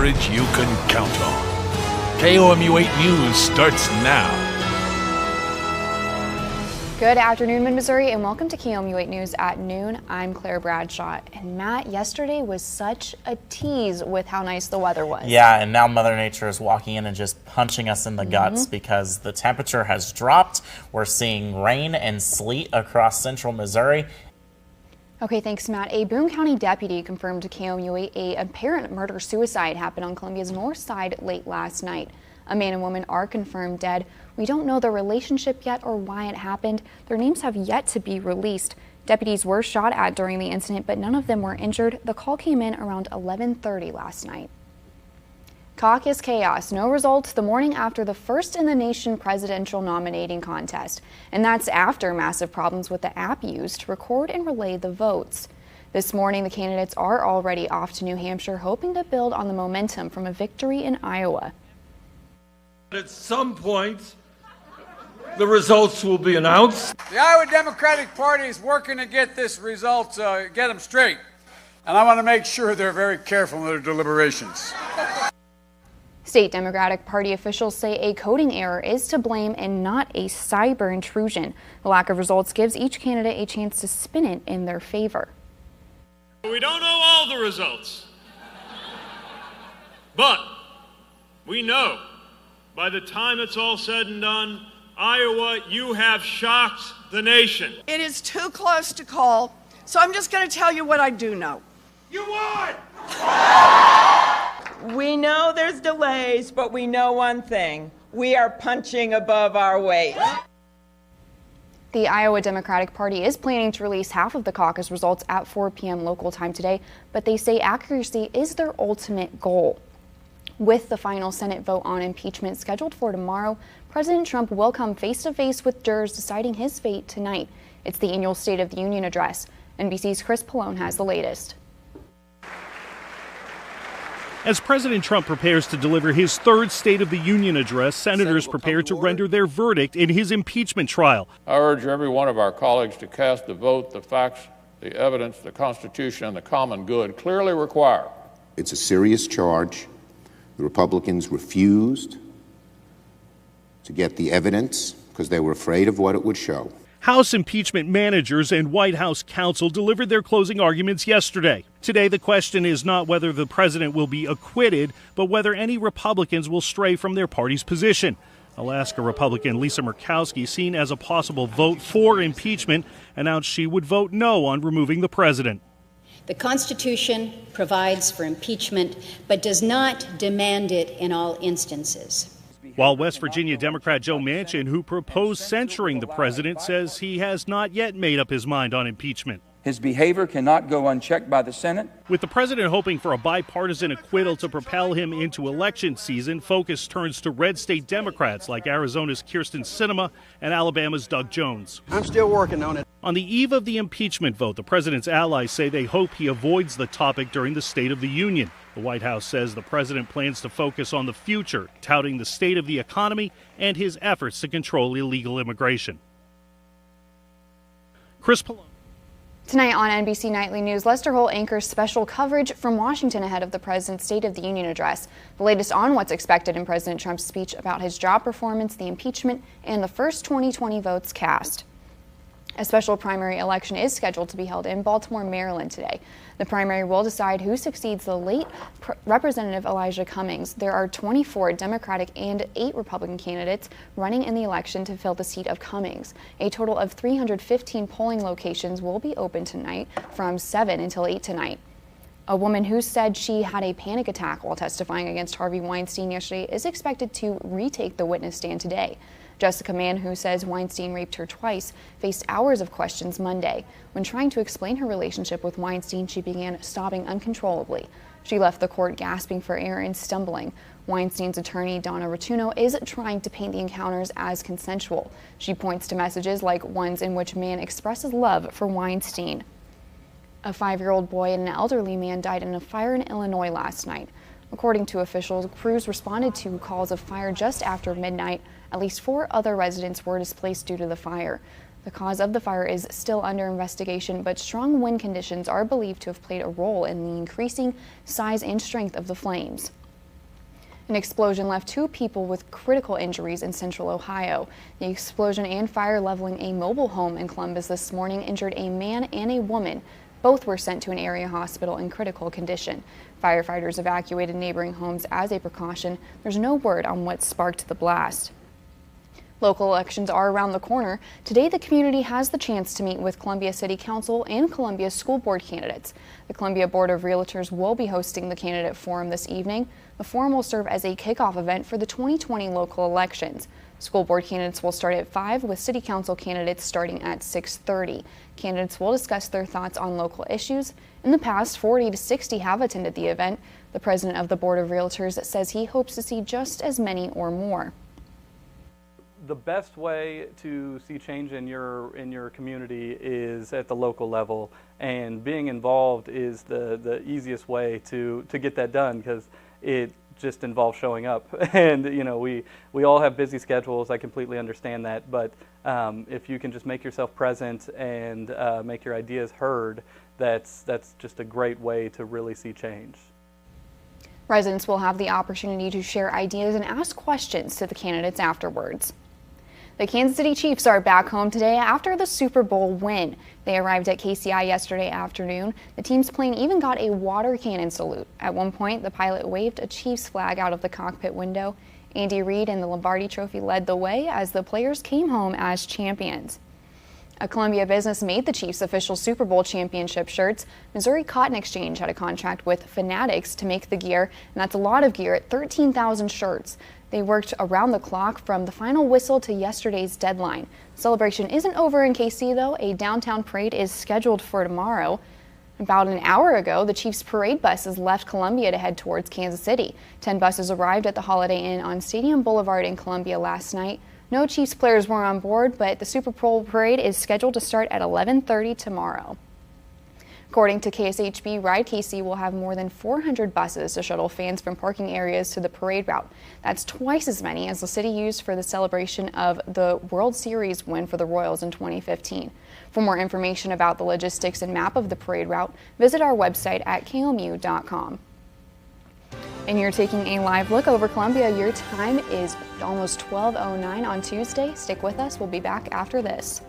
coverage you can count on. KOMU 8 News starts now. Good afternoon, Mid-Missouri, and welcome to KOMU 8 News at noon. I'm Claire Bradshaw. And Matt, yesterday was such a tease with how nice the weather was. Yeah, and now Mother Nature is walking in and just punching us in the guts because the temperature has dropped. We're seeing rain and sleet across central Missouri. Okay, thanks, Matt. A Boone County deputy confirmed to KOMU 8 a apparent murder-suicide happened on Columbia's north side late last night. A man and woman are confirmed dead. We don't know the relationship yet or why it happened. Their names have yet to be released. Deputies were shot at during the incident, but none of them were injured. The call came in around 11:30 last night. Caucus chaos. No results the morning after the first in the nation presidential nominating contest. And that's after massive problems with the app used to record and relay the votes. This morning, the candidates are already off to New Hampshire, hoping to build on the momentum from a victory in Iowa. At some point, the results will be announced. The Iowa Democratic Party is working to get this result, get them straight. And I want to make sure they're very careful in their deliberations. State Democratic Party officials say a coding error is to blame and not a cyber intrusion. The lack of results gives each candidate a chance to spin it in their favor. We don't know all the results, but we know by the time it's all said and done, Iowa, you have shocked the nation. It is too close to call, so I'm just going to tell you what I do know. You won! We know there's delays, but we know one thing. We are punching above our weight. The Iowa Democratic Party is planning to release half of the caucus results at 4 p.m. local time today, but they say accuracy is their ultimate goal. With the final Senate vote on impeachment scheduled for tomorrow, President Trump will come face-to-face with jurors deciding his fate tonight. It's the annual State of the Union address. NBC's Chris Pallone has the latest. As President Trump prepares to deliver his third State of the Union address, senators prepare to render their verdict in his impeachment trial. I urge every one of our colleagues to cast the vote the facts, the evidence, the Constitution, and the common good clearly require. It's a serious charge. The Republicans refused to get the evidence because they were afraid of what it would show. House impeachment managers and White House counsel delivered their closing arguments yesterday. Today, the question is not whether the president will be acquitted, but whether any Republicans will stray from their party's position. Alaska Republican Lisa Murkowski, seen as a possible vote for impeachment, announced she would vote no on removing the president. The Constitution provides for impeachment, but does not demand it in all instances. While West Virginia Democrat Joe Manchin, who proposed censuring the president, says he has not yet made up his mind on impeachment. His behavior cannot go unchecked by the Senate. With the president hoping for a bipartisan acquittal to propel him into election season, focus turns to red state Democrats like Arizona's Kyrsten Sinema and Alabama's Doug Jones. I'm still working on it. On the eve of the impeachment vote, the president's allies say they hope he avoids the topic during the State of the Union. The White House says the president plans to focus on the future, touting the state of the economy and his efforts to control illegal immigration. Chris Pallone. Tonight on NBC Nightly News, Lester Holt anchors special coverage from Washington ahead of the president's State of the Union address. The latest on what's expected in President Trump's speech about his job performance, the impeachment, and the first 2020 votes cast. A special primary election is scheduled to be held in Baltimore, Maryland today. The primary will decide who succeeds the late Representative Elijah Cummings. There are 24 Democratic and 8 Republican candidates running in the election to fill the seat of Cummings. A total of 315 polling locations will be open tonight from 7 until 8 tonight. A woman who said she had a panic attack while testifying against Harvey Weinstein yesterday is expected to retake the witness stand today. Jessica Mann, who says Weinstein raped her twice, faced hours of questions Monday. When trying to explain her relationship with Weinstein, she began sobbing uncontrollably. She left the court gasping for air and stumbling. Weinstein's attorney, Donna Rotuno, is trying to paint the encounters as consensual. She points to messages like ones in which Mann expresses love for Weinstein. A 5-year-old boy and an elderly man died in a fire in Illinois last night. According to officials, crews responded to calls of fire just after midnight. At least 4 other residents were displaced due to the fire. The cause of the fire is still under investigation, but strong wind conditions are believed to have played a role in the increasing size and strength of the flames. An explosion left 2 people with critical injuries in central Ohio. The explosion and fire leveling a mobile home in Columbus this morning injured a man and a woman. Both were sent to an area hospital in critical condition. Firefighters evacuated neighboring homes as a precaution. There's no word on what sparked the blast. Local elections are around the corner. Today, the community has the chance to meet with Columbia City Council and Columbia School Board candidates. The Columbia Board of Realtors will be hosting the candidate forum this evening. The forum will serve as a kickoff event for the 2020 local elections. School board candidates will start at 5, with city council candidates starting at 6:30. Candidates will discuss their thoughts on local issues. In the past, 40 to 60 have attended the event. The president of the Board of Realtors says he hopes to see just as many or more. The best way to see change in your community is at the local level, and being involved is the easiest way to get that done, because it just involves showing up. And you know, we all have busy schedules. I completely understand that, but if you can just make yourself present and make your ideas heard, that's just a great way to really see change. Residents will have the opportunity to share ideas and ask questions to the candidates afterwards. The Kansas City Chiefs are back home today after the Super Bowl win. They arrived at KCI yesterday afternoon. The team's plane even got a water cannon salute. At one point, the pilot waved a Chiefs flag out of the cockpit window. Andy Reid and the Lombardi Trophy led the way as the players came home as champions. A Columbia business made the Chiefs official Super Bowl championship shirts. Missouri Cotton Exchange had a contract with Fanatics to make the gear, and that's a lot of gear at 13,000 shirts. They worked around the clock from the final whistle to yesterday's deadline. The celebration isn't over in KC, though. A downtown parade is scheduled for tomorrow. About an hour ago, the Chiefs parade buses left Columbia to head towards Kansas City. 10 buses arrived at the Holiday Inn on Stadium Boulevard in Columbia last night. No Chiefs players were on board, but the Super Bowl parade is scheduled to start at 11:30 tomorrow. According to KSHB, Ride KC will have more than 400 buses to shuttle fans from parking areas to the parade route. That's twice as many as the city used for the celebration of the World Series win for the Royals in 2015. For more information about the logistics and map of the parade route, visit our website at KOMU.com. And you're taking a live look over Columbia. Your time is almost 12:09 on Tuesday. Stick with us. We'll be back after this.